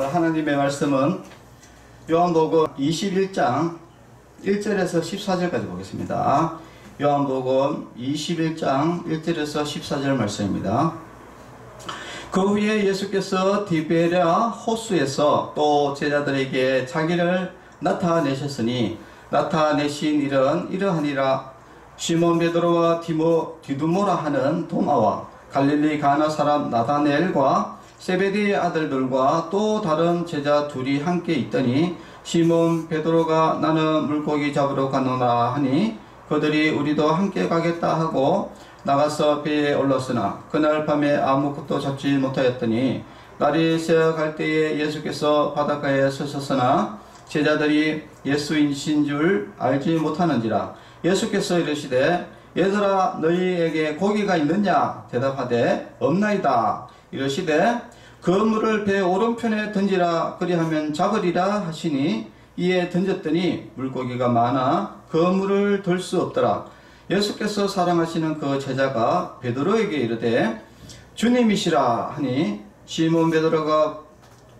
하나님의 말씀은 요한복음 21장 1절에서 14절까지 보겠습니다. 요한복음 21장 1절에서 14절 말씀입니다. 그 후에 예수께서 디베랴 호수에서 또 제자들에게 자기를 나타내셨으니 나타내신 일은 이러하니라. 시몬 베드로와 디두모라 하는 도마와 갈릴리 가나 사람 나다넬과 세베대의 아들들과 또 다른 제자 둘이 함께 있더니 시몬 베드로가 나는 물고기 잡으러 가노라 하니 그들이 우리도 함께 가겠다 하고 나가서 배에 올랐으나 그날 밤에 아무것도 잡지 못하였더니 날이 새어갈 때에 예수께서 바닷가에 서셨으나 제자들이 예수이신 줄 알지 못하는지라. 예수께서 이르시되 얘들아 너희에게 고기가 있느냐 대답하되 없나이다. 이르시되 그물을 배 오른편에 던지라 그리하면 잡으리라 하시니 이에 던졌더니 물고기가 많아 그물을 들 수 없더라. 예수께서 사랑하시는 그 제자가 베드로에게 이르되 주님이시라 하니 시몬 베드로가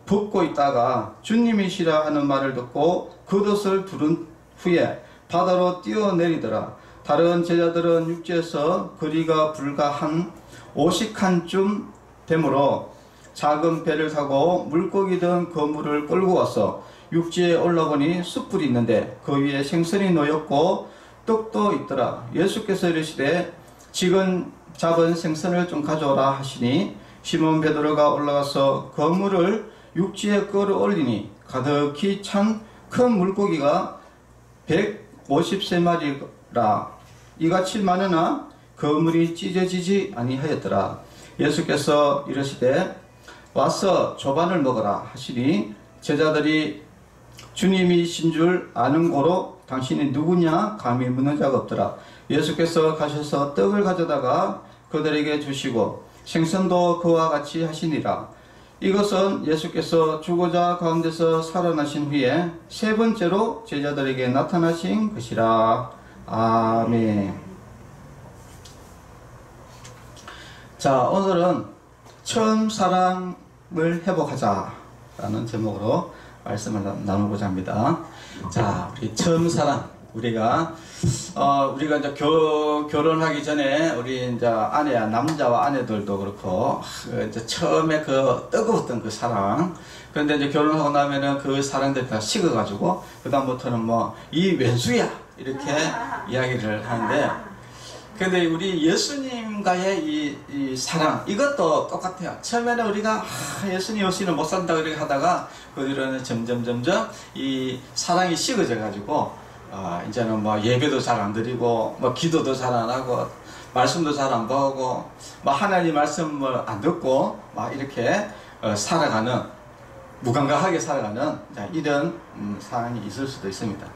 붓고 있다가 주님이시라 하는 말을 듣고 겉옷을 두른 후에 바다로 뛰어내리더라. 다른 제자들은 육지에서 거리가 불과 한 50칸쯤 되므로 작은 배를 타고 물고기 든 그물을 끌고 와서 육지에 올라보니 숯불이 있는데 그 위에 생선이 놓였고 떡도 있더라. 예수께서 이르시되 지금 잡은 생선을 좀 가져오라 하시니 시몬 베드로가 올라가서 그물을 육지에 끌어올리니 가득히 찬 큰 물고기가 153마리라. 이같이 많으나 그물이 찢어지지 아니하였더라. 예수께서 이르시되 와서 조반을 먹어라 하시니 제자들이 주님이신 줄 아는 고로 당신이 누구냐 감히 묻는 자가 없더라. 예수께서 가셔서 떡을 가져다가 그들에게 주시고 생선도 그와 같이 하시니라. 이것은 예수께서 죽어자 가운데서 살아나신 후에 세 번째로 제자들에게 나타나신 것이라. 아멘. 자, 오늘은 처음 사랑을 회복하자 라는 제목으로 말씀을 나누고자 합니다. 자, 우리 처음 사랑, 우리가 이제 결혼하기 전에 우리 이제 남자와 아내들도 그렇고 이제 처음에 그 뜨거웠던 그 사랑, 그런데 이제 결혼하고 나면은 그 사랑들이 다 식어가지고 그 다음부터는 뭐 이 왼수야 이렇게 이야기를 하는데, 근데 우리 예수님과의 이 사랑, 이것도 똑같아요. 처음에는 우리가 예수님 없이는 못 산다 그렇게 하다가 그 뒤로는 점점 이 사랑이 식어져 가지고 이제는 뭐 예배도 잘 안 드리고 뭐 기도도 잘 안 하고 말씀도 잘 안 보고 뭐 하나님 말씀을 안 듣고 막 이렇게 살아가는, 무감각하게 살아가는 이런 상황이 있을 수도 있습니다.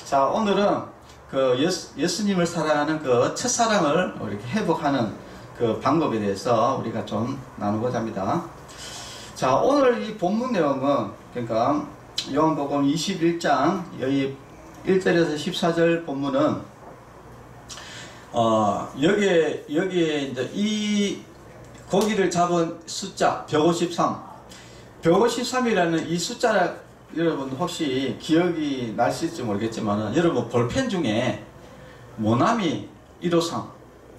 자, 오늘은 그 예수님을 사랑하는 그 첫사랑을 이렇게 회복하는 그 방법에 대해서 우리가 좀 나누고자 합니다. 자, 오늘 이 본문 내용은 그러니까 요한복음 21장 여기 1절에서 14절 본문은 여기에 이제 이 고기를 잡은 숫자 153이라는 이 숫자를 여러분 혹시 기억이 나실지 모르겠지만 여러분 볼펜 중에 모나미 153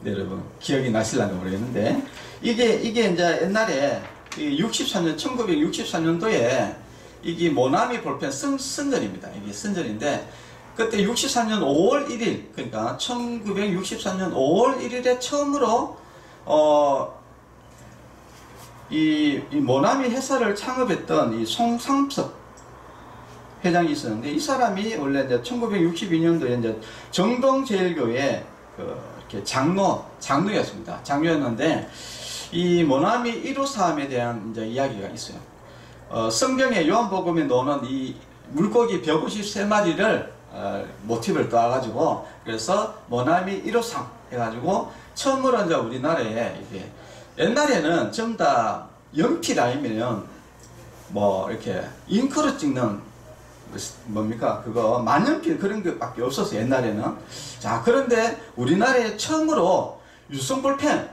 여러분 기억이 나실란지 모르겠는데 이게 이제 옛날에 1964년도에 이게 모나미 볼펜 선전입니다. 이게 선전인데 그때 64년 5월 1일, 그러니까 1964년 5월 1일에 처음으로 이 모나미 회사를 창업했던 이 송상섭 회장이 있었는데, 이 사람이 원래 이제 1962년도에 이제 정동제일교회 이렇게 장로였습니다. 장로였는데 이 모나미 153에 대한 이제 이야기가 있어요. 성경에 요한복음에 나오는 이 물고기 153마리를 모티브를 따가지고 그래서 모나미 153 해가지고 처음으로 이제 우리나라에 이게 옛날에는 전부 다 연필 아니면 뭐 이렇게 잉크로 찍는 뭡니까 그거 만연필 그런 것밖에 없었어요 옛날에는. 자, 그런데 우리나라에 처음으로 유성볼펜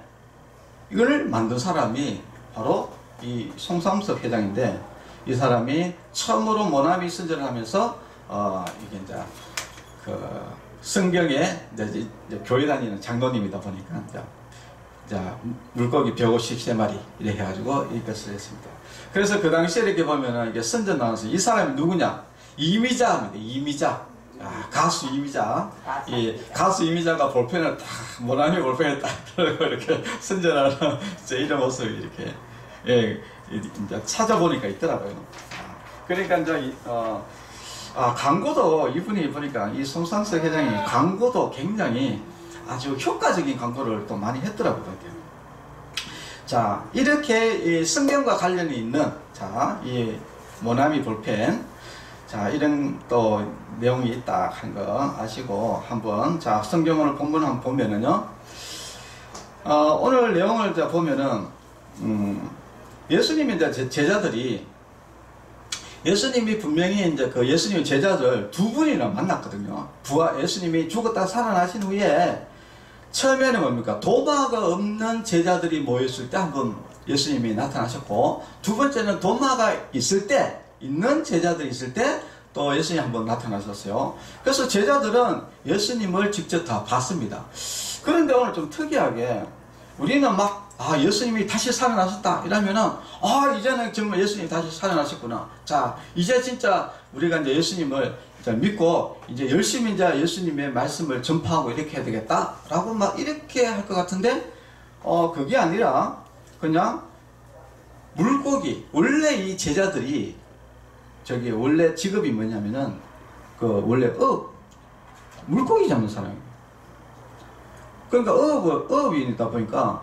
이걸 만든 사람이 바로 이 송삼섭 회장인데, 이 사람이 처음으로 모나미 선전을 하면서 이게 이제 그 성경에 이제 교회 다니는 장로님이다 보니까 이제 물고기 150세 이렇게 해가지고 이것을 했습니다. 그래서 그 당시에 이렇게 보면은 이게 선전 나와서 이 사람이 누구냐? 이미자입니다. 이미자. 가수 이미자. 이 가수 이미자가 볼펜을 딱 모나미 볼펜을 딱 들고 이렇게 선전하는 이런 모습이 이렇게 이제 찾아보니까 있더라고요. 그러니까 이제 광고도 이분이 보니까 이 송상석 회장이 광고도 굉장히 아주 효과적인 광고를 또 많이 했더라고요. 자, 이렇게 이 성경과 관련이 있는 이 모나미 볼펜, 자, 이런 또 내용이 있다 한 거 아시고 한번 성경을 본문을 한번 보면은요, 오늘 내용을 보면은 예수님이 이제 제자들이 예수님이 분명히 이제 그 예수님의 제자들 두 분이나 만났거든요. 예수님이 죽었다 살아나신 후에 처음에는 뭡니까? 도마가 없는 제자들이 모였을 때 한번 예수님이 나타나셨고, 두 번째는 도마가 있는 제자들이 있을 때 또 예수님이 한번 나타나셨어요. 그래서 제자들은 예수님을 직접 다 봤습니다. 그런데 오늘 좀 특이하게 우리는 예수님이 다시 살아나셨다 이러면은 이제는 정말 예수님이 다시 살아나셨구나. 자, 이제 진짜 우리가 이제 예수님을 믿고 이제 열심히 이제 예수님의 말씀을 전파하고 이렇게 해야 되겠다라고 이렇게 할 것 같은데 그게 아니라 그냥 물고기, 원래 이 제자들이 원래 직업이 뭐냐면은 원래 물고기 잡는 사람이에요. 그러니까 어업이다 보니까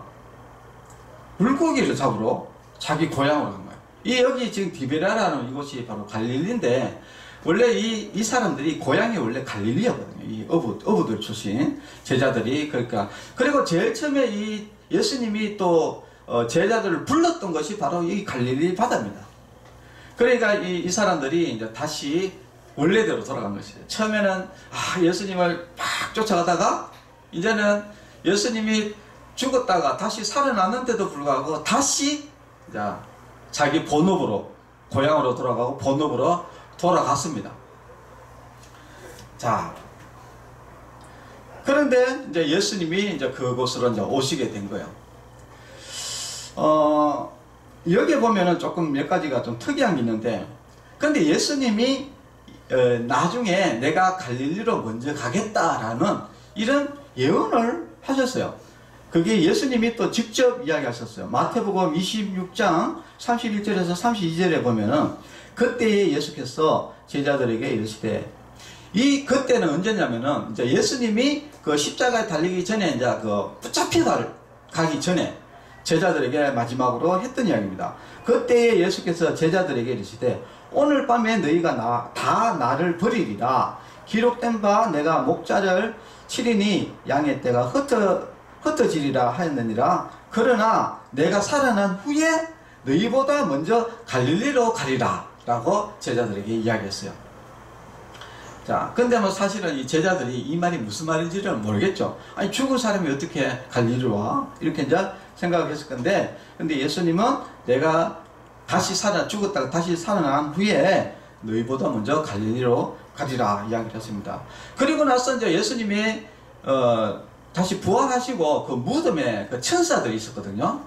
물고기를 잡으러 자기 고향으로 간 거예요. 여기 지금 디베라라는 이곳이 바로 갈릴리인데, 원래 이 사람들이 고향이 원래 갈릴리였거든요. 이 어부들 출신 제자들이. 그리고 제일 처음에 이 예수님이 또 제자들을 불렀던 것이 바로 이 갈릴리 바다입니다. 그러니까 이 사람들이 이제 다시 원래대로 돌아간 것이죠. 처음에는 예수님을 막 쫓아가다가 이제는 예수님이 죽었다가 다시 살아났는데도 불구하고 다시 자기 본업으로, 고향으로 돌아가고 본업으로 돌아갔습니다. 자, 그런데 이제 예수님이 이제 그곳으로 이제 오시게 된 거예요. 여기 보면은 조금 몇 가지가 좀 특이한 게 있는데, 근데 예수님이 나중에 내가 갈릴리로 먼저 가겠다라는 이런 예언을 하셨어요. 그게 예수님이 또 직접 이야기하셨어요. 마태복음 26장 31절에서 32절에 보면은 그때에 예수께서 제자들에게 이르시되, 그때는 언제냐면은 이제 예수님이 그 십자가에 달리기 전에 이제 붙잡혀 가기 전에 제자들에게 마지막으로 했던 이야기입니다. 그때에 예수께서 제자들에게 이르시되, 오늘 밤에 너희가 다 나를 버리리라. 기록된 바 내가 목자를 치리니 양의 떼가 흩어지리라 하였느니라. 그러나 내가 살아난 후에 너희보다 먼저 갈릴리로 가리라 라고 제자들에게 이야기했어요. 자, 근데 사실은 이 제자들이 이 말이 무슨 말인지를 모르겠죠. 아니, 죽은 사람이 어떻게 갈릴리로 와? 이렇게 이제 생각했을 건데, 근데 예수님은 내가 죽었다가 다시 살아난 후에 너희보다 먼저 갈릴리로 가리라 이야기를 했습니다. 그리고 나서 이제 예수님이 다시 부활하시고 그 무덤에 그 천사들이 있었거든요.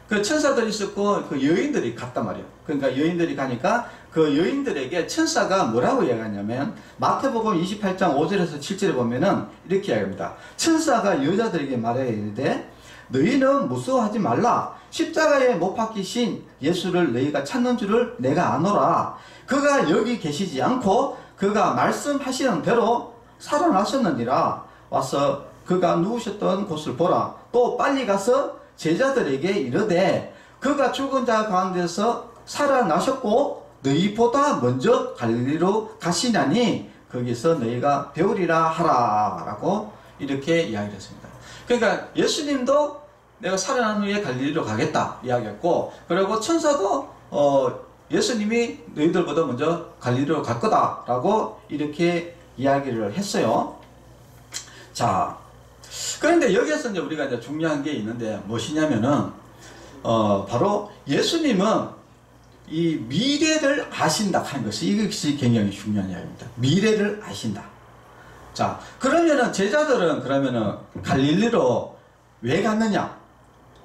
그 천사들이 있었고 그 여인들이 갔단 말이에요. 그러니까 여인들이 가니까 그 여인들에게 천사가 뭐라고 이야기하냐면, 마태복음 28장 5절에서 7절에 보면은 이렇게 이야기합니다. 천사가 여자들에게 말해 이르되, 너희는 무서워하지 말라. 십자가에 못 박히신 예수를 너희가 찾는 줄을 내가 아노라. 그가 여기 계시지 않고 그가 말씀하시는 대로 살아나셨느니라. 와서 그가 누우셨던 곳을 보라. 또 빨리 가서 제자들에게 이르되, 그가 죽은 자 가운데서 살아나셨고 너희보다 먼저 갈릴리로 가시나니 거기서 너희가 배우리라 하라 라고 이렇게 이야기를 했습니다. 그러니까 예수님도 내가 살아난 후에 갈릴리로 가겠다 이야기했고, 그리고 천사도 예수님이 너희들보다 먼저 갈릴리로 갈 거다 라고 이렇게 이야기를 했어요. 자, 그런데 여기에서 이제 우리가 이제 중요한 게 있는데 무엇이냐면은 바로 예수님은 이 미래를 아신다 하는 것이 이것이 굉장히 중요한 이야기입니다. 미래를 아신다. 자, 그러면은 제자들은 그러면은 갈릴리로 왜 갔느냐?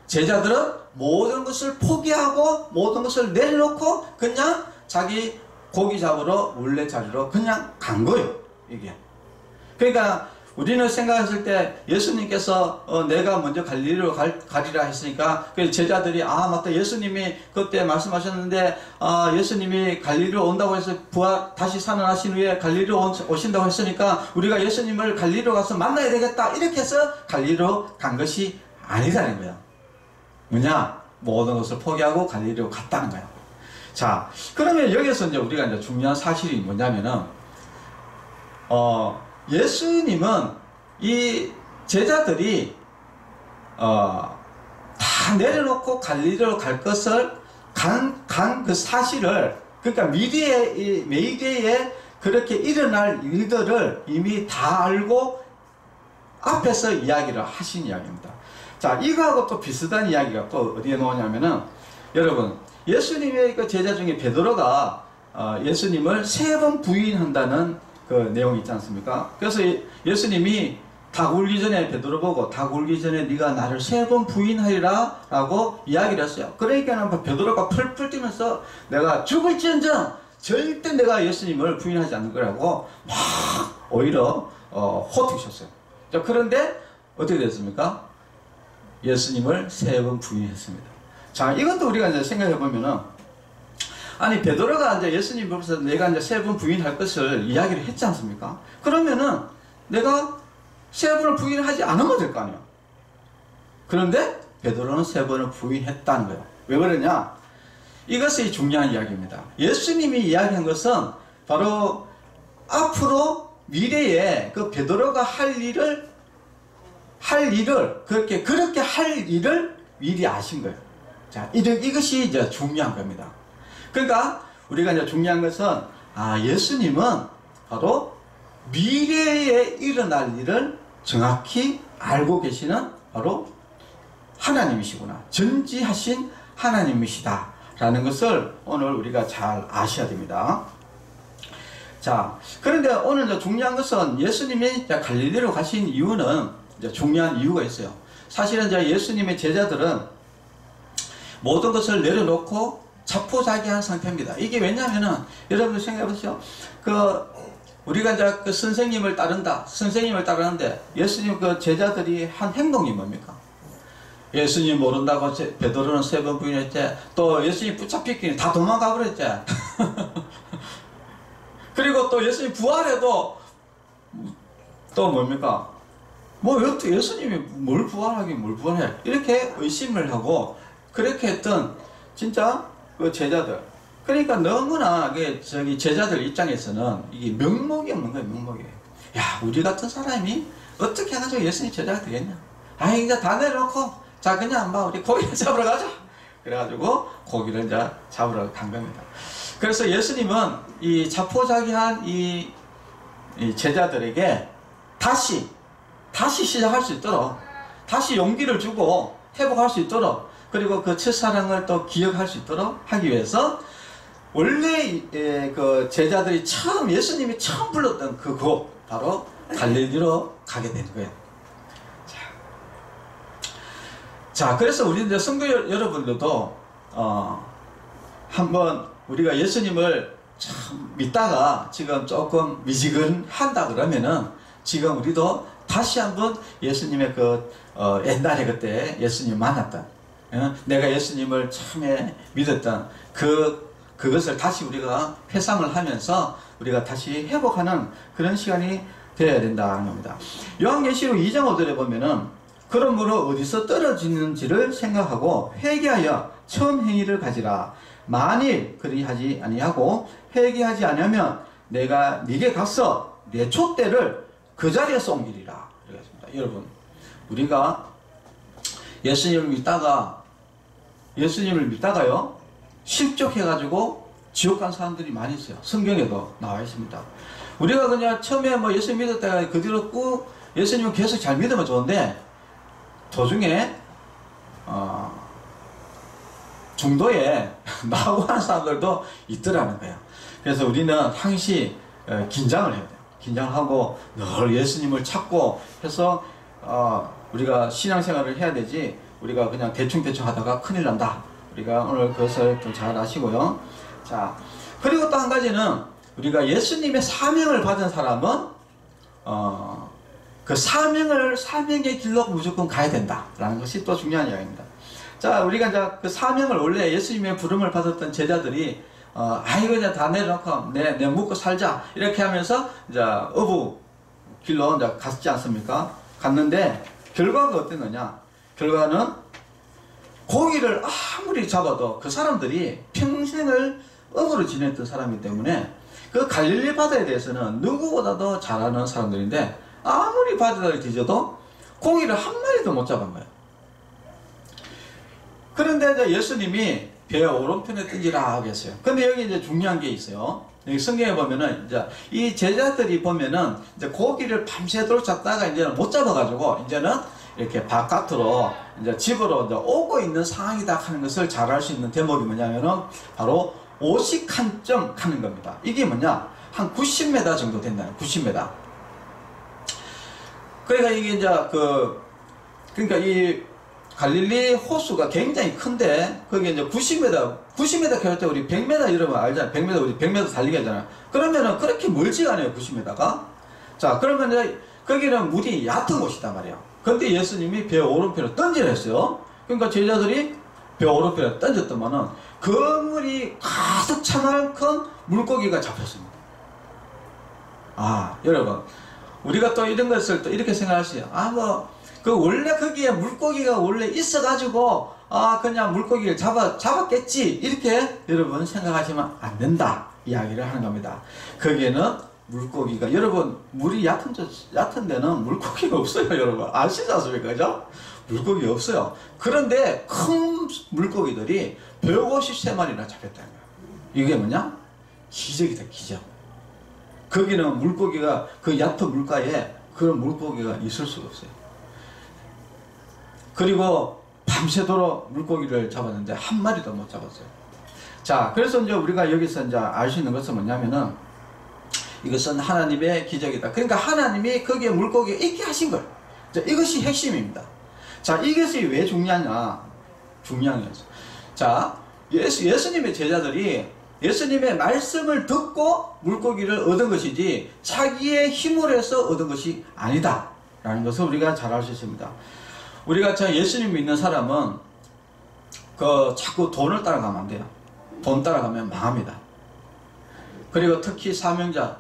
제자들은 모든 것을 포기하고 모든 것을 내려놓고 그냥 자기 고기 잡으러 물레자리로 그냥 간 거예요. 이게. 그러니까 우리는 생각했을 때 예수님께서 내가 먼저 갈릴리로 가리라 했으니까 그 제자들이 맞다, 예수님이 그때 말씀하셨는데 예수님이 갈릴리로 온다고 해서 다시 살아나신 후에 갈릴리로 오신다고 했으니까 우리가 예수님을 갈릴리로 가서 만나야 되겠다, 이렇게 해서 갈릴리로 간 것이 아니다는 거예요. 뭐냐? 모든 것을 포기하고 갈릴리로 갔다는 거예요. 자, 그러면 여기서 이제 우리가 이제 중요한 사실이 뭐냐면은 예수님은 이 제자들이 다 내려놓고 갈릴리로 갈 것을 간 그 사실을, 그러니까 미래에 그렇게 일어날 일들을 이미 다 알고 앞에서 이야기를 하신 이야기입니다. 자, 이거하고 또 비슷한 이야기가 또 어디에 나오냐면은, 여러분, 예수님의 그 제자 중에 베드로가 예수님을 3번 부인한다는 그 내용이 있지 않습니까? 그래서 예수님이 닭 울기 전에 베드로 보고 닭 울기 전에 네가 나를 3번 부인하리라 라고 이야기를 했어요. 그러니까 베드로가 풀풀 뛰면서 내가 죽을지언정 절대 내가 예수님을 부인하지 않는 거라고 막 오히려 호투셨어요. 자, 그런데 어떻게 됐습니까? 예수님을 3번 부인했습니다. 자, 이것도 우리가 이제 생각해 보면은, 아니, 베드로가 이제 예수님 앞에서 내가 이제 3번 부인할 것을 이야기를 했지 않습니까? 그러면은 내가 3번을 부인하지 않으면 될 거 아니에요. 그런데 베드로는 3번을 부인했다는 거예요. 왜 그러냐? 이것이 중요한 이야기입니다. 예수님이 이야기한 것은 바로 앞으로 미래에 그 베드로가 할 일을 그렇게 할 일을 미리 아신 거예요. 자, 이것이 이제 중요한 겁니다. 그러니까 우리가 이제 중요한 것은 예수님은 바로 미래에 일어날 일을 정확히 알고 계시는 바로 하나님이시구나, 전지하신 하나님이시다 라는 것을 오늘 우리가 잘 아셔야 됩니다. 자, 그런데 오늘 이제 중요한 것은 예수님이 갈릴리로 가신 이유는 이제 중요한 이유가 있어요. 사실은 이제 예수님의 제자들은 모든 것을 내려놓고 자포자기한 상태입니다. 이게 왜냐면은, 여러분들 생각해보세요. 우리가 이제 그 선생님을 따르는데, 예수님 그 제자들이 한 행동이 뭡니까? 예수님 모른다고 베드로는 3번 부인했지. 또 예수님 붙잡히기니 다 도망가 버렸지. 그리고 또 예수님 부활해도 또 뭡니까? 어떻게 예수님이 뭘 부활해? 이렇게 의심을 하고 그렇게 했던 진짜 그 제자들. 그러니까 너무나 제자들 입장에서는 이게 명목이 없는 거예요, 명목이. 야, 우리 같은 사람이 어떻게 해가지고 예수님 제자가 되겠냐? 이제 다 내려놓고, 자, 그냥 우리 고기를 잡으러 가자. 그래가지고 고기를 이제 잡으러 간 겁니다. 그래서 예수님은 이 자포자기한 이 제자들에게 다시 시작할 수 있도록, 다시 용기를 주고 회복할 수 있도록, 그리고 그 첫사랑을 또 기억할 수 있도록 하기 위해서 원래 그 제자들이 예수님이 처음 불렀던 그 곡, 바로 갈릴리로 가게 된 거예요. 자, 그래서 우리 이제 성도 여러분들도 한번 우리가 예수님을 참 믿다가 지금 조금 미지근한다 그러면은 지금 우리도 다시 한번 예수님의 옛날에 그때 예수님 만났던, 내가 예수님을 처음에 믿었던 그것을 다시 우리가 회상을 하면서 우리가 다시 회복하는 그런 시간이 되어야 된다는 겁니다. 요한계시록 2장 5절에 보면은, 그러므로 어디서 떨어지는지를 생각하고 회개하여 처음 행위를 가지라. 만일 그리하지 아니하고 회개하지 아니하면 내가 네게 가서 내 촛대를 그 자리에서 옮기리라. 그러겠습니다. 여러분, 우리가 예수님을 믿다가요 실족해가지고 지옥 간 사람들이 많이 있어요. 성경에도 나와 있습니다. 우리가 그냥 처음에 예수님 믿었다가 그 뒤로 꾹 예수님을 계속 잘 믿으면 좋은데, 도중에 중도에 나오고 하는 사람들도 있더라는 거예요. 그래서 우리는 항시 긴장을 해야 돼요. 긴장을 하고 늘 예수님을 찾고 해서 우리가 신앙생활을 해야 되지, 우리가 그냥 대충 하다가 큰일 난다. 우리가 오늘 그것을 좀 잘 아시고요. 자, 그리고 또 한 가지는 우리가 예수님의 사명을 받은 사람은 그 사명의 길로 무조건 가야 된다라는 것이 또 중요한 이야기입니다. 자, 우리가 이제 그 사명을 원래 예수님의 부름을 받았던 제자들이 이거 그냥 다 내려놓고 내 묵고 살자 이렇게 하면서 이제 어부 길로 이제 갔지 않습니까? 갔는데 결과가 어땠느냐? 결과는 고기를 아무리 잡아도 그 사람들이 평생을 어부로 지냈던 사람이기 때문에 그 갈릴리 바다에 대해서는 누구보다도 잘 아는 사람들인데 아무리 바다를 뒤져도 고기를 한 마리도 못 잡은 거예요. 그런데 이제 예수님이 배 오른편에 던지라 하겠어요. 근데 여기 이제 중요한 게 있어요. 여기 성경에 보면은 이제 이 제자들이 보면은 이제 고기를 밤새도록 잡다가 이제는 못 잡아가지고 이제는 이렇게 바깥으로 이제 집으로 이제 오고 있는 상황이다 하는 것을 잘 알 수 있는 대목이 뭐냐면은 바로 오식한점 하는 겁니다. 이게 뭐냐? 한 90m 정도 된다는 90m. 그러니까 이게 이제 그러니까 이 갈릴리 호수가 굉장히 큰데 거기 이제 90m 갈 때 우리 100m 여러분 알잖아요. 100m 우리 100m 달리기 하잖아요. 그러면은 그렇게 멀지가 않아요. 90m가. 자, 그러면 이제 거기는 물이 얕은 곳이단 말이에요. 근데 예수님이 배 오른편에 던지라 했어요. 그러니까 제자들이 배 오른편에 던졌더만은 그 물이 가득 차 만큼 물고기가 잡혔습니다. 여러분, 우리가 또 이런 것을 또 이렇게 생각하시죠. 원래 거기에 물고기가 원래 있어가지고, 그냥 물고기를 잡았겠지. 이렇게 여러분 생각하시면 안 된다. 이야기를 하는 겁니다. 거기에는 물고기가, 여러분, 물이 얕은 데는 물고기가 없어요. 여러분. 아시지 않습니까? 그죠? 물고기 없어요. 그런데 큰 물고기들이 153마리나 잡혔다는 거예요. 이게 뭐냐? 기적이다, 기적. 거기는 물고기가, 그 얕은 물가에 그런 물고기가 있을 수가 없어요. 그리고 밤새도록 물고기를 잡았는데 한 마리도 못 잡았어요. 자, 그래서 이제 우리가 여기서 이제 알 수 있는 것은 뭐냐면은 이것은 하나님의 기적이다. 그러니까 하나님이 거기에 물고기가 있게 하신 거예요. 자, 이것이 핵심입니다. 자, 이것이 왜 중요하냐? 중요한 거죠. 자, 예수님의 제자들이 예수님의 말씀을 듣고 물고기를 얻은 것이지 자기의 힘을 해서 얻은 것이 아니다 라는 것을 우리가 잘 알 수 있습니다. 우리가 예수님 믿는 사람은 자꾸 돈을 따라가면 안 돼요. 돈 따라가면 망합니다. 그리고 특히 사명자,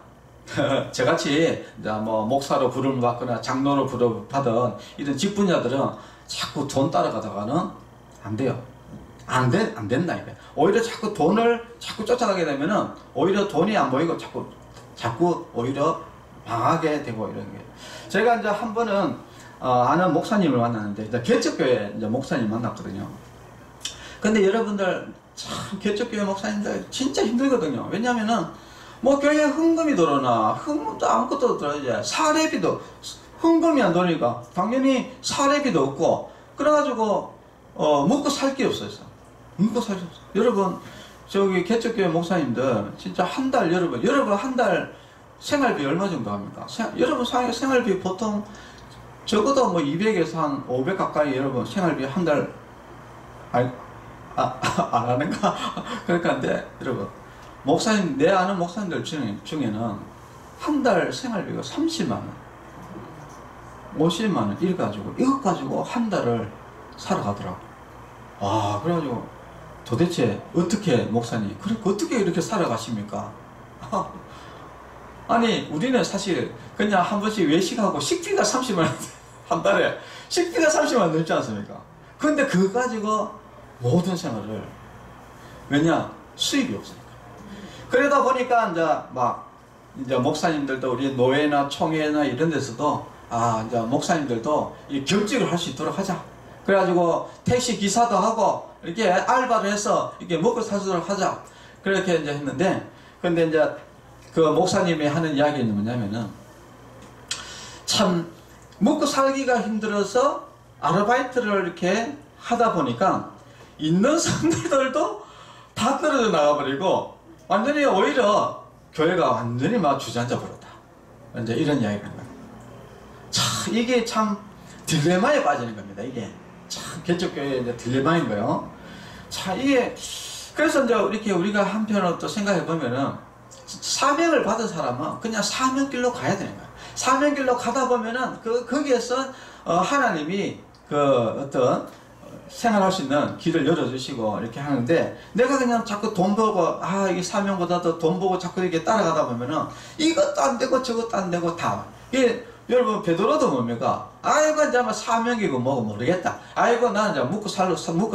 저같이 목사로 부름을 받거나 장로로 부름을 받은 이런 직분자들은 자꾸 돈 따라가다가는 안 돼요. 안 된다니까요. 오히려 자꾸 돈을 쫓아가게 되면은 오히려 돈이 안 보이고 자꾸 오히려 망하게 되고 이런 게. 제가 이제 한 번은 아는 목사님을 만났는데 이제 개척교회 이제 목사님 만났거든요. 근데 여러분들 참 개척교회 목사님들 진짜 힘들거든요. 왜냐면은 교회 헌금이 들어오나 헌금도 아무것도 들어오지, 사례비도 헌금이 안 들어오니까 당연히 사례비도 없고 그래가지고 먹고 살 게 없어요. 먹고 살 게 없어요. 여러분 저기 개척교회 목사님들 진짜 한 달 여러분 한 달 생활비 얼마 정도 합니까? 여러분 생활비 보통 적어도 200에서 한 500 가까이 여러분 생활비 한 달 안 하는가? 그러니까 근데 여러분 목사님, 내 아는 목사님들 중에는 한 달 생활비가 30만원 50만원 이거 가지고 한 달을 살아가더라고. 그래가지고 도대체 어떻게 목사님 어떻게 이렇게 살아가십니까? 아니 우리는 사실 그냥 한 번씩 외식하고 식비가 30만원 한 달에 식비가 30만원 넘지 않습니까? 근데 그거 가지고 모든 생활을, 왜냐? 수입이 없으니까. 그러다 보니까 이제 목사님들도 우리 노회나 총회나 이런 데서도 이제 목사님들도 이 겸직을 할 수 있도록 하자. 그래가지고 택시 기사도 하고 이렇게 알바를 해서 이렇게 먹고 살 수 있도록 하자. 그렇게 이제 했는데, 근데 이제 그 목사님이 하는 이야기는 뭐냐면은 참 먹고 살기가 힘들어서 아르바이트를 이렇게 하다 보니까 있는 성도들도 다 떨어져 나가버리고 완전히 오히려 교회가 완전히 막 주저앉아 버렸다. 이제 이런 이야기를 하는 거예요. 참 이게 참 딜레마에 빠지는 겁니다. 이게 참 개척교회의 이제 딜레마인 거예요. 자 이게 그래서 이제 이렇게 우리가 한편으로 또 생각해 보면은 사명을 받은 사람은 그냥 사명길로 가야 되는 거예요. 사명길로 가다 보면은 거기에서 하나님이 어떤 생활할 수 있는 길을 열어주시고 이렇게 하는데 내가 그냥 자꾸 돈 벌고 이 사명보다도 돈 벌고 자꾸 이렇게 따라가다 보면은 이것도 안 되고 저것도 안 되고 다 이게 여러분 베드로도 뭡니까? 아이고 이제 뭐 사명이고 뭐고 모르겠다. 아이고 나는 이제 먹고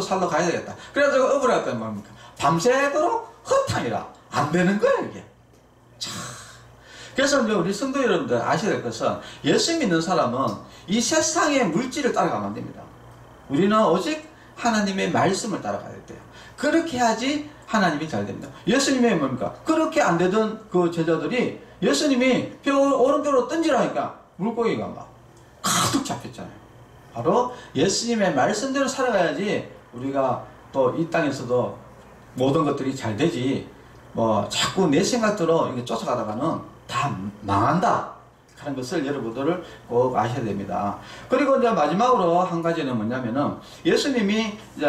살러 가야 되겠다. 그래가지고 억울했더니 뭡니까? 밤새도록 허탕이라 안 되는 거예요 이게. 참. 그래서 이제 우리 성도 여러분들 아셔야 될 것은 예수 믿는 사람은 이 세상의 물질을 따라가면 안 됩니다. 우리는 오직 하나님의 말씀을 따라가야 돼요. 그렇게 해야지 하나님이 잘 됩니다. 예수님이 뭡니까? 그렇게 안 되던 그 제자들이 예수님이 오른쪽으로 던지라니까 물고기가 막 가득 잡혔잖아요. 바로 예수님의 말씀대로 살아가야지 우리가 또 이 땅에서도 모든 것들이 잘 되지 뭐 자꾸 내 생각대로 이게 쫓아가다가는 다 망한다 하는 것을 여러분들을 꼭 아셔야 됩니다. 그리고 이제 마지막으로 한 가지는 뭐냐면은 예수님이 이제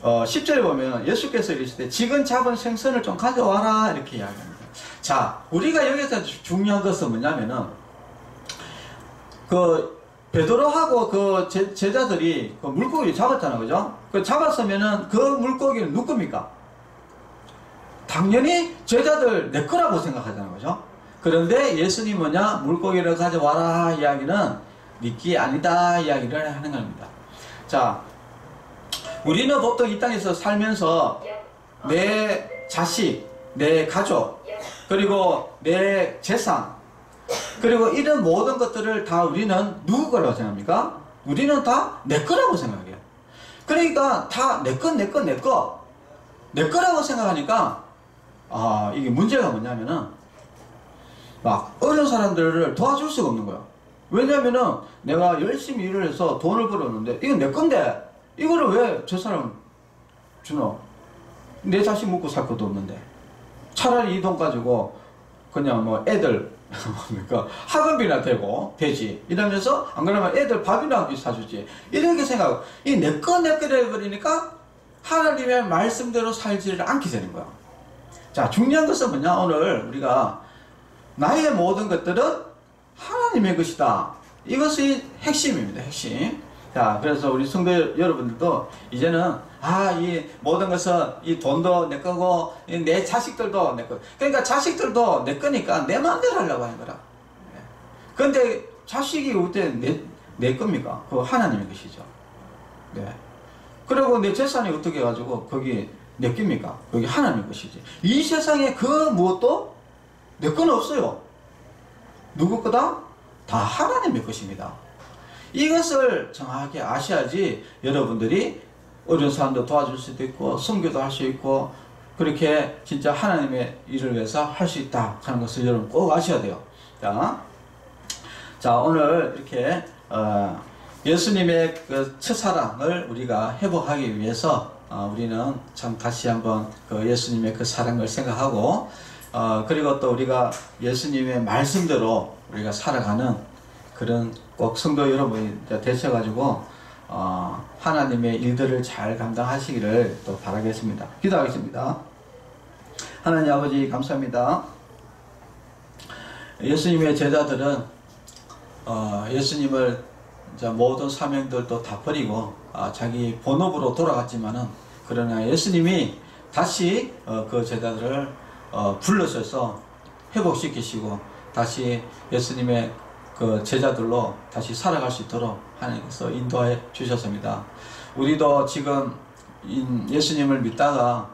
10절에 보면 예수께서 이르시되 지금 잡은 생선을 좀 가져와라 이렇게 이야기합니다. 자 우리가 여기서 중요한 것은 뭐냐면은 베드로하고 그 제자들이 그 물고기 잡았잖아요. 그죠? 그 잡았으면은 그 물고기는 누구 겁니까? 당연히 제자들 내 거라고 생각하잖아요. 그죠? 그런데 예수님 뭐냐? 물고기를 가져와라 이야기는 믿기 아니다 이야기를 하는 겁니다. 자, 우리는 보통 이 땅에서 살면서 내 자식, 내 가족, 그리고 내 재산, 그리고 이런 모든 것들을 다 우리는 누구 거라고 생각합니까? 우리는 다 내 거라고 생각해요. 그러니까 다 내 거라고 생각하니까 이게 문제가 뭐냐면은 막 어려운 사람들을 도와줄 수가 없는 거야. 왜냐면은 내가 열심히 일을 해서 돈을 벌었는데 이건 내 건데 이거를 왜 저 사람 주노? 내 자식 먹고 살 것도 없는데 차라리 이 돈 가지고 그냥 뭐 애들 뭡니까 학원비나 되지 이러면서 안 그러면 애들 밥이나 한 끼 사주지 이렇게 생각하고 이 내 거 해버리니까 하나님의 말씀대로 살지를 않게 되는 거야. 자 중요한 것은 뭐냐? 오늘 우리가 나의 모든 것들은 하나님의 것이다. 이것이 핵심입니다. 핵심. 자, 그래서 우리 성도 여러분들도 이제는 이 모든 것은 이 돈도 내 거고 내 자식들도 내 거. 그러니까 자식들도 내 거니까 내 마음대로 하려고 하는 거라. 그런데 자식이 그때 내 겁니까? 그거 하나님의 것이죠. 네. 그리고 내 재산이 어떻게 해가지고 거기 내 겁니까? 거기 하나님의 것이지. 이 세상에 그 무엇도 내 건 없어요. 누구 거다? 다 하나님의 것입니다. 이것을 정확히 아셔야지 여러분들이 어려운 사람도 도와줄 수도 있고 선교도 할 수 있고 그렇게 진짜 하나님의 일을 위해서 할 수 있다 하는 것을 여러분 꼭 아셔야 돼요. 자 오늘 이렇게 예수님의 그 첫사랑을 우리가 회복하기 위해서 우리는 참 다시 한번 그 예수님의 그 사랑을 생각하고 그리고 또 우리가 예수님의 말씀대로 우리가 살아가는 그런 꼭 성도 여러분이 되셔가지고 하나님의 일들을 잘 감당하시기를 또 바라겠습니다. 기도하겠습니다. 하나님 아버지 감사합니다. 예수님의 제자들은 예수님을 이제 모든 사명들도 다 버리고 자기 본업으로 돌아갔지만은 그러나 예수님이 다시 그 제자들을 불러셔서 회복시키시고 다시 예수님의 그 제자들로 다시 살아갈 수 있도록 하나님께서 인도해 주셨습니다. 우리도 지금 예수님을 믿다가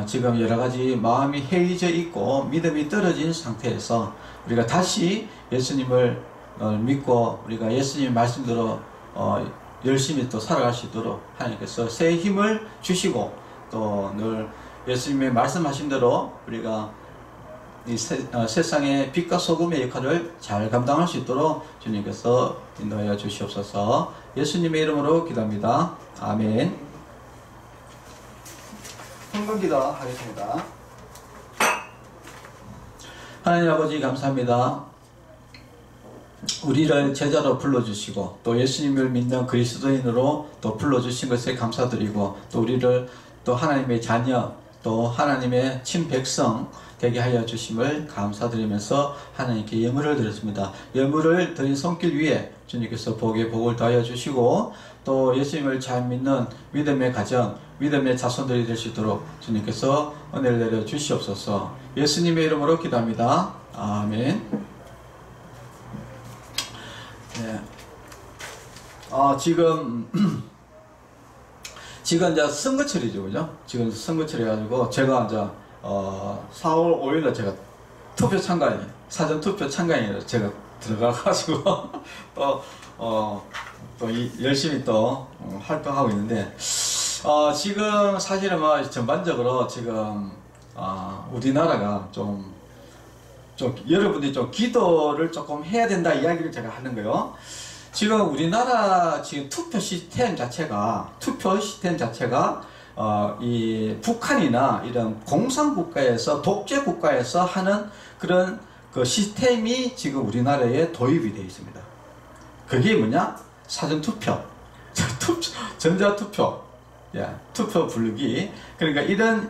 지금 여러가지 마음이 해이져 있고 믿음이 떨어진 상태에서 우리가 다시 예수님을 믿고 우리가 예수님 말씀대로 열심히 또 살아갈 수 있도록 하나님께서 새 힘을 주시고 또 늘 예수님의 말씀하신 대로 우리가 이 세상의 빛과 소금의 역할을 잘 감당할 수 있도록 주님께서 인도하여 주시옵소서. 예수님의 이름으로 기도합니다. 아멘. 헌금기도 하겠습니다. 하나님 아버지 감사합니다. 우리를 제자로 불러주시고 또 예수님을 믿는 그리스도인으로 또 불러주신 것에 감사드리고 또 우리를 또 하나님의 자녀 또 하나님의 친백성 되게 하여 주심을 감사드리면서 하나님께 예물을 드렸습니다. 예물을 드린 손길 위에 주님께서 복에 복을 더하여 주시고 또 예수님을 잘 믿는 믿음의 가정, 믿음의 자손들이 될 수 있도록 주님께서 은혜를 내려 주시옵소서. 예수님의 이름으로 기도합니다. 아멘. 네. 지금 이제 선거철이죠, 그죠? 지금 선거철이 가지고 제가 이제 4월 5일에 제가 투표 참관인, 사전 투표 참관인으로 제가 들어가가지고 또 열심히 또 활동하고 있는데 지금 사실은 뭐 전반적으로 지금 우리나라가 좀 여러분들이 좀 기도를 조금 해야 된다 이야기를 제가 하는 거예요. 지금 우리나라 지금 투표 시스템 자체가 이 북한이나 이런 공산국가에서 독재 국가에서 하는 그런 그 시스템이 지금 우리나라에 도입이 되어 있습니다. 그게 뭐냐? 사전투표, 전자투표, 투표 부르기. 그러니까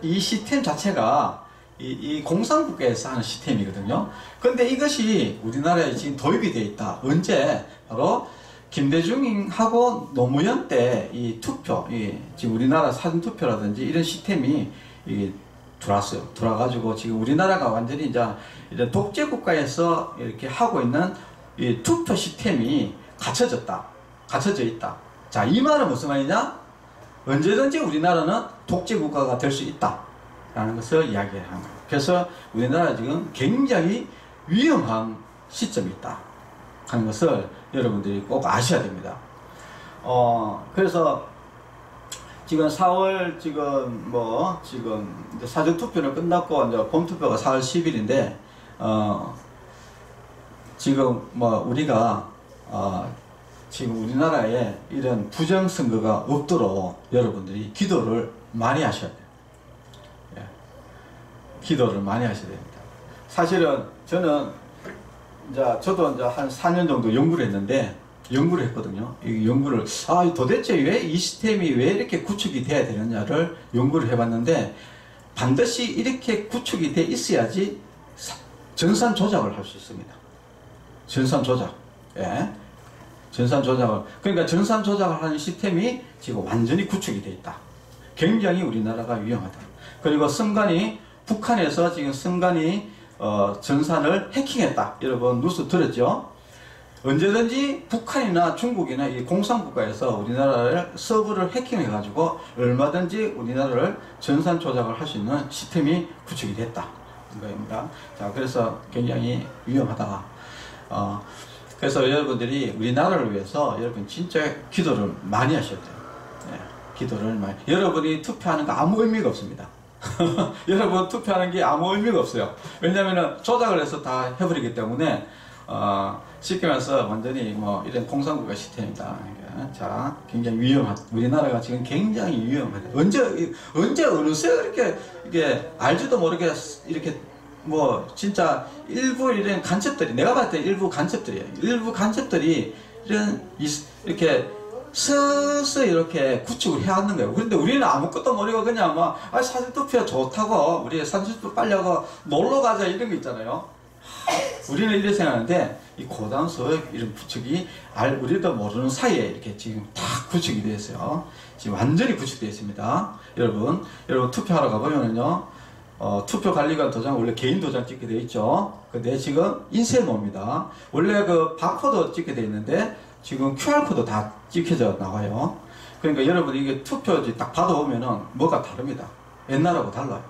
이 시스템 자체가 이 공산국가에서 하는 시스템이거든요. 근데 이것이 우리나라에 지금 도입이 되어 있다. 언제? 바로 김대중하고 노무현 때 이 투표, 지금 우리나라 사전투표라든지 이런 시스템이 들어왔어요. 들어와가지고 지금 우리나라가 완전히 이제 이런 독재국가에서 이렇게 하고 있는 이 투표 시스템이 갖춰져 있다. 자, 이 말은 무슨 말이냐? 언제든지 우리나라는 독재국가가 될 수 있다. 라는 것을 이야기하는 거예요. 그래서 우리나라 지금 굉장히 위험한 시점이 있다 하는 것을 여러분들이 꼭 아셔야 됩니다. 그래서 지금 4월 지금 이제 사전 투표는 끝났고 이제 본 투표가 4월 10일인데 지금 우리가 지금 우리나라에 이런 부정선거가 없도록 여러분들이 기도를 많이 하셔야 돼요. 기도를 많이 하셔야 됩니다. 사실은 저도 이제 한 4년 정도 연구를 했거든요. 이 연구를, 도대체 왜 이 시스템이 왜 이렇게 구축이 돼야 되느냐를 연구를 해봤는데, 반드시 이렇게 구축이 돼 있어야지 전산 조작을 할 수 있습니다. 전산 조작. 전산 조작을. 그러니까 전산 조작을 하는 시스템이 지금 완전히 구축이 돼 있다. 굉장히 우리나라가 위험하다. 그리고 북한에서 지금 선관위 전산을 해킹했다. 여러분 뉴스 들었죠? 언제든지 북한이나 중국이나 이 공산국가에서 우리나라를 서버를 해킹해가지고 얼마든지 우리나라를 전산 조작을 할 수 있는 시스템이 구축이 됐다. 이거입니다. 자, 그래서 굉장히 위험하다. 그래서 여러분들이 우리나라를 위해서 여러분 진짜 기도를 많이 하셔야 돼요. 기도를 많이. 여러분이 투표하는 거 아무 의미가 없습니다. 여러분 투표하는 게 아무 의미가 없어요. 왜냐면은 조작을 해서 다 해버리기 때문에 쉽게 말해서 완전히 이런 공산국가 시스템이다. 그러니까 자, 굉장히 우리나라가 지금 굉장히 위험하다. 언제 어느새 이게 알지도 모르게 이렇게 진짜 일부 이런 간첩들이, 내가 봤을 때 일부 간첩들이 이렇게 서서히 이렇게 구축을 해왔는 거예요. 그런데 우리는 아무것도 모르고 그냥 사전투표 좋다고, 우리 사전투표 빨리 하고 놀러 가자 이런 거 있잖아요. 우리는 이렇게 생각하는데, 이 고단수의 이런 구축이 우리도 모르는 사이에 이렇게 지금 다 구축이 되어 있어요. 지금 완전히 구축되어 있습니다. 여러분 투표하러 가보면은요, 투표관리관 도장 원래 개인 도장 찍게 되어 있죠. 근데 지금 인쇄모입니다. 원래 그 바코드 찍게 되어 있는데, 지금 QR코드 다 찍혀져 나와요. 그러니까 여러분 이게 투표지 딱 받아보면은 뭐가 다릅니다. 옛날하고 달라요.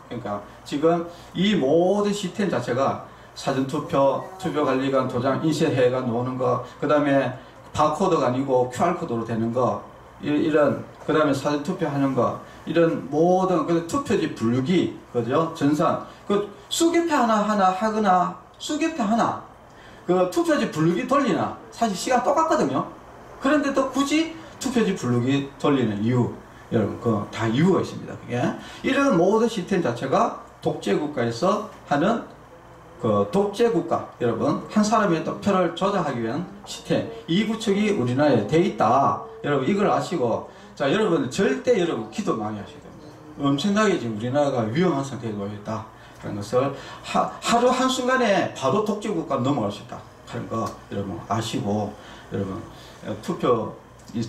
그러니까 지금 이 모든 시스템 자체가 사전투표, 투표관리관 도장 인쇄해가 놓는 거, 그 다음에 바코드가 아니고 QR코드로 되는 거, 그 다음에 사전투표 하는 거, 이런 모든, 투표지 부르기, 그죠? 전산. 수개표 하나 하거나 수개표 하나 그 투표지 부르기 돌리나 사실 시간 똑같거든요. 그런데도 굳이 투표지 부르기 돌리는 이유, 여러분 그 다 이유가 있습니다. 그게 이런 모든 시스템 자체가 독재국가에서 하는 그 독재국가, 여러분 한 사람의 또 표를 조작하기 위한 시스템, 이 구축이 우리나라에 돼 있다. 여러분 이걸 아시고, 자 여러분 절대 여러분 기도 많이 하셔야 됩니다. 엄청나게 지금 우리나라가 위험한 상태에 놓여 있다 그런 것을 하루 한순간에 바로 독재국가 넘어갈 수 있다 하는 거 여러분 아시고, 여러분 투표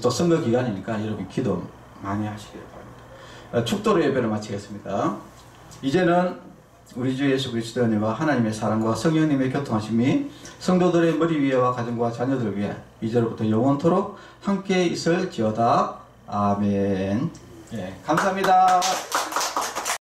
또 선거 기간이니까 여러분 기도 많이 하시길 바랍니다. 축도로 예배를 마치겠습니다. 이제는 우리 주 예수 그리스도의 은혜와 하나님의 사랑과 성령님의 교통하심이 성도들의 머리 위에와 가정과 자녀들 위에 이제로부터 영원토록 함께 있을지어다. 아멘. 예, 감사합니다.